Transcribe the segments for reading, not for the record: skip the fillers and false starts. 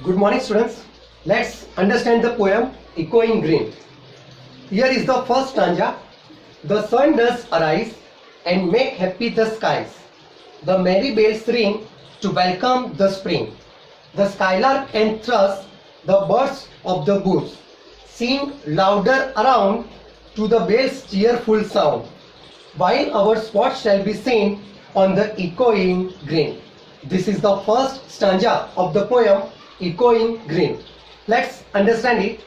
Good morning, students. Let's understand the poem Echoing Green. Here is the first stanza. The sun does arise and make happy the skies. The merry bells ring to welcome the spring. The skylark and thrush, the birds of the bush, sing louder around to the bells' cheerful sound, while our spots shall be seen on the echoing green. This is the first stanza of the poem Echoing Green. Let's understand it.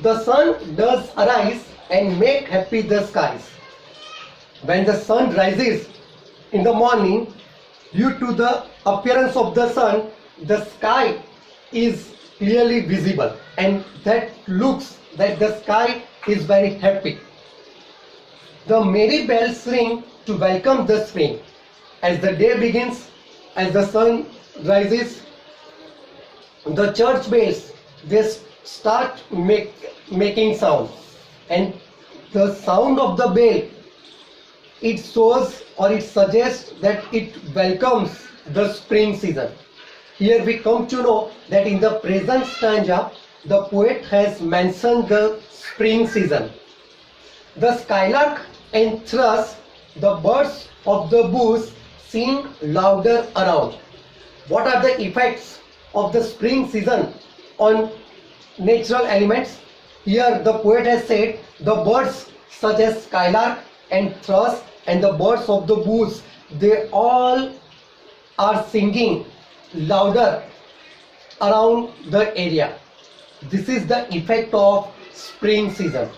The sun does arise and make happy the skies. When the sun rises in the morning, due to the appearance of the sun, the sky is clearly visible, and that looks that the sky is very happy. The merry bells ring to welcome the spring. As the day begins, as the sun rises, the church bells, they start making sound, and the sound of the bell, it shows or it suggests that it welcomes the spring season. Here we come to know that in the present stanza the poet has mentioned the spring season. The skylark and thrush, the birds of the bush, sing louder around. What are the effects of the spring season on natural elements? Here the poet has said the birds such as skylark and thrush and the birds of the bush, they all are singing louder around the area. This is the effect of spring season.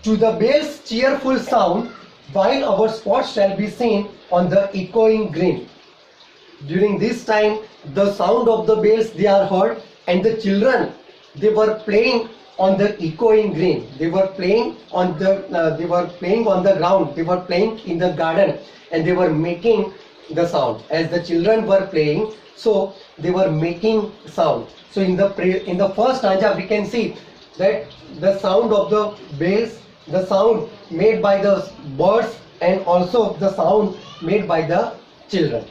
To the bells' cheerful sound, while our spots shall be seen on the echoing green. During this time, the sound of the bells they are heard, and the children, they were playing on the echoing green. They were playing on the ground. They were playing in the garden, and they were making the sound. As the children were playing, so they were making sound. So in the first stanza we can see that the sound of the bells, the sound made by the birds, and also the sound made by the children.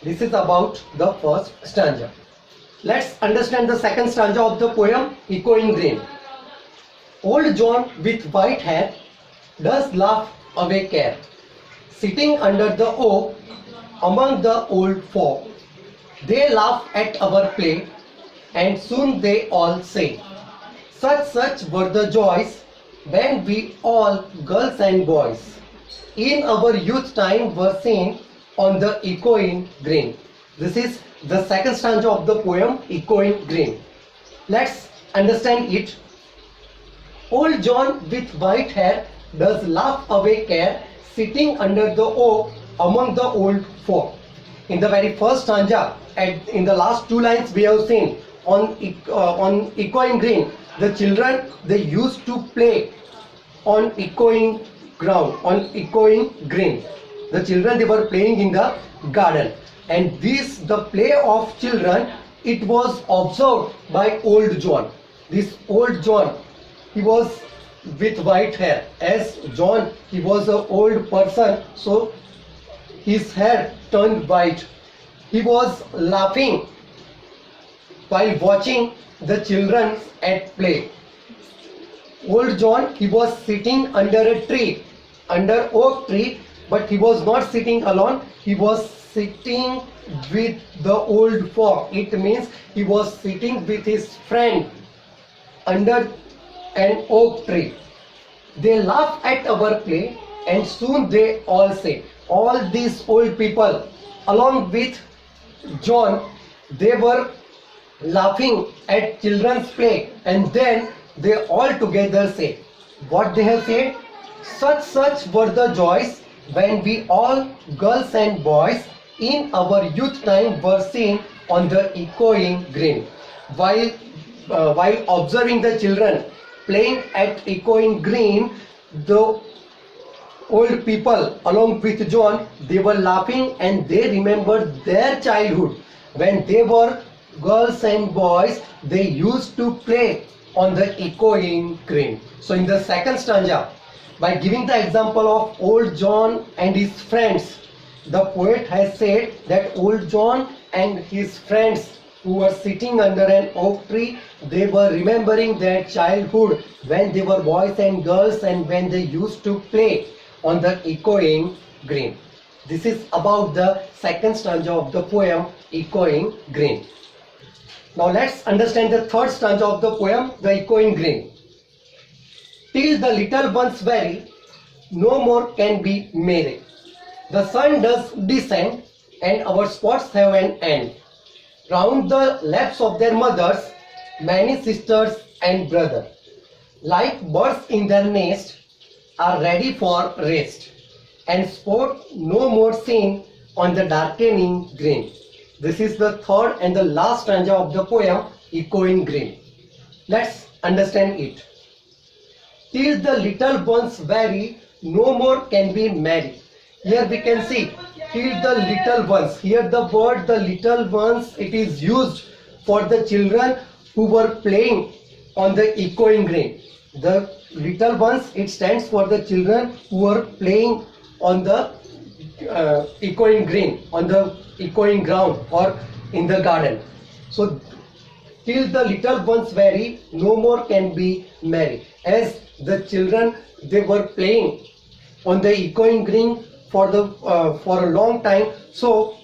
This is about the first stanza. Let's understand the second stanza of the poem Echoing Green. Old John with white hair does laugh away care, sitting under the oak among the old folk. They laugh at our play, and soon they all say, such were the joys when we all, girls and boys, in our youth time were seen on the echoing green. This is the second stanza of the poem Echoing Green. Let's understand it. Old John with white hair does laugh away care, sitting under the oak among the old folk. In the very first stanza, and in the last two lines we have seen on echoing green, the children, they used to play on echoing ground, on echoing green. The children, they were playing in the garden, and the play of children, it was observed by old John. This old John, he was with white hair. As John, he was an old person, so his hair turned white. He was laughing while watching the children at play. Old John, he was sitting under a tree, under oak tree, but he was not sitting alone. He was sitting with the old folk. It means he was sitting with his friend under an oak tree. They laugh at our play, and soon they all say, all these old people along with John, they were laughing at children's play, and then they all together say, what they have said? Such were the joys when we all, girls and boys, in our youth time were seen on the echoing green. While observing the children playing at echoing green, the old people along with John, they were laughing, and they remembered their childhood when they were girls and boys. They used to play on the echoing green. So in the second stanza, by giving the example of old John and his friends, the poet has said that old John, and his friends who were sitting under an oak tree, they were remembering their childhood when they were boys and girls and when they used to play on the echoing green. This is about the second stanza of the poem, Echoing Green. Now let's understand the third stanza of the poem, the Echoing Green. Till the little ones vary, no more can be merry. The sun does descend, and our sports have an end. Round the laps of their mothers, many sisters and brothers, like birds in their nest, are ready for rest, and sport no more seen on the darkening green. This is the third and the last stanza of the poem, Echoing Green. Let's understand it. Till the little ones vary, no more can be merry. Here we can see, till the little ones. Here the word the little ones, it is used for the children who were playing on the echoing green. The little ones, it stands for the children who were playing on the echoing green, on the echoing ground or in the garden. So till the little ones vary, no more can be merry. As the children, they were playing on the echoing green for a long time. So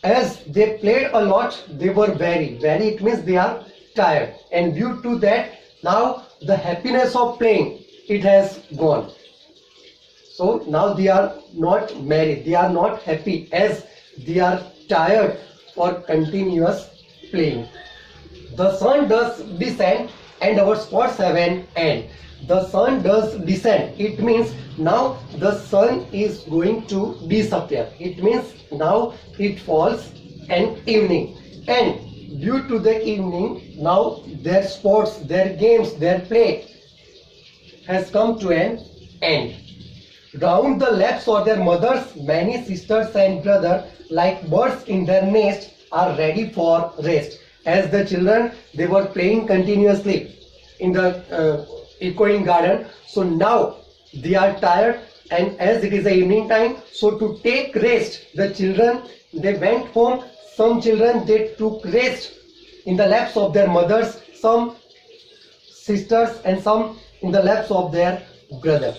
as they played a lot, they were very, it means they are tired, and due to that, now the happiness of playing, it has gone. So now they are not merry, they are not happy, as they are tired for continuous playing. The sun does descend and our sports have an end. The sun does descend. It means now the sun is going to disappear. It means now it falls an evening. And due to the evening, now their sports, their games, their play has come to an end. Round the laps of their mothers, many sisters and brothers, like birds in their nest, are ready for rest. As the children, they were playing continuously in the echoing garden. So now they are tired, and as it is the evening time, so to take rest, the children, they went home. Some children, they took rest in the laps of their mothers, some sisters, and some in the laps of their brother.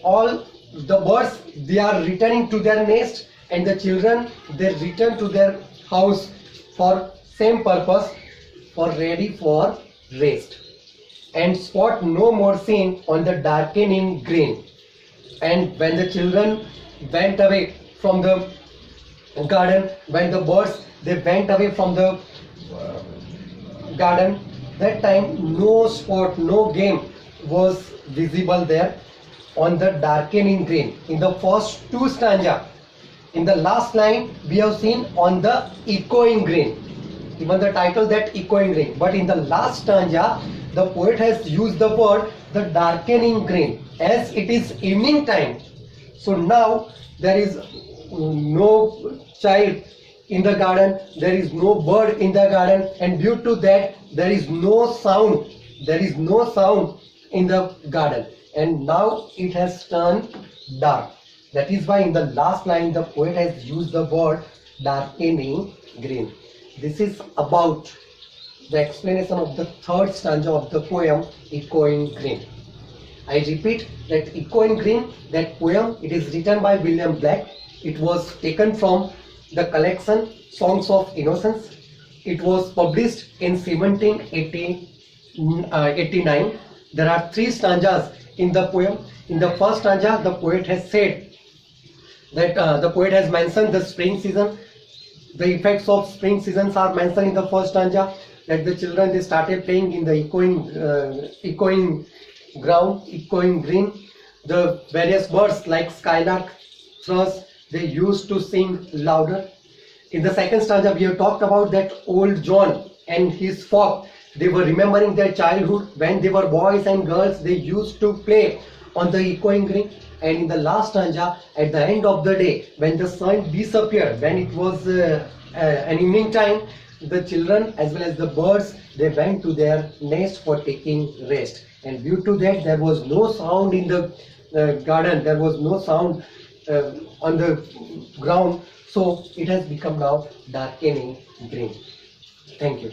All the birds, they are returning to their nest, and the children, they return to their house for same purpose, for ready for rest. And spot no more seen on the darkening green. And when the children went away from the garden, when the birds, they went away from the garden, that time no spot, no game was visible there on the darkening green. In the first two stanza, in the last line, we have seen on the echoing green. Even the title, that echoing green. But in the last stanza, the poet has used the word the darkening green, as it is evening time. So now there is no child in the garden, there is no bird in the garden, and due to that there is no sound, in the garden, and now it has turned dark. That is why in the last line the poet has used the word darkening green. This is about the explanation of the third stanza of the poem, Echoing Green. I repeat that Echoing Green, that poem, it is written by William Black. It was taken from the collection Songs of Innocence. It was published in 1789. There are three stanzas in the poem. In the first stanza, the poet has said that the poet has mentioned the spring season. The effects of spring seasons are mentioned in the first stanza, that the children, they started playing in the echoing ground, echoing green. The various birds like skylark, thrush, they used to sing louder. In the second stanza, we have talked about that old John and his flock. They were remembering their childhood when they were boys and girls. They used to play on the echoing green. And in the last stanza, at the end of the day, when the sun disappeared, when it was an evening time, the children as well as the birds, they went to their nest for taking rest. And due to that, there was no sound in the garden, there was no sound on the ground. So it has become now darkening green. Thank you.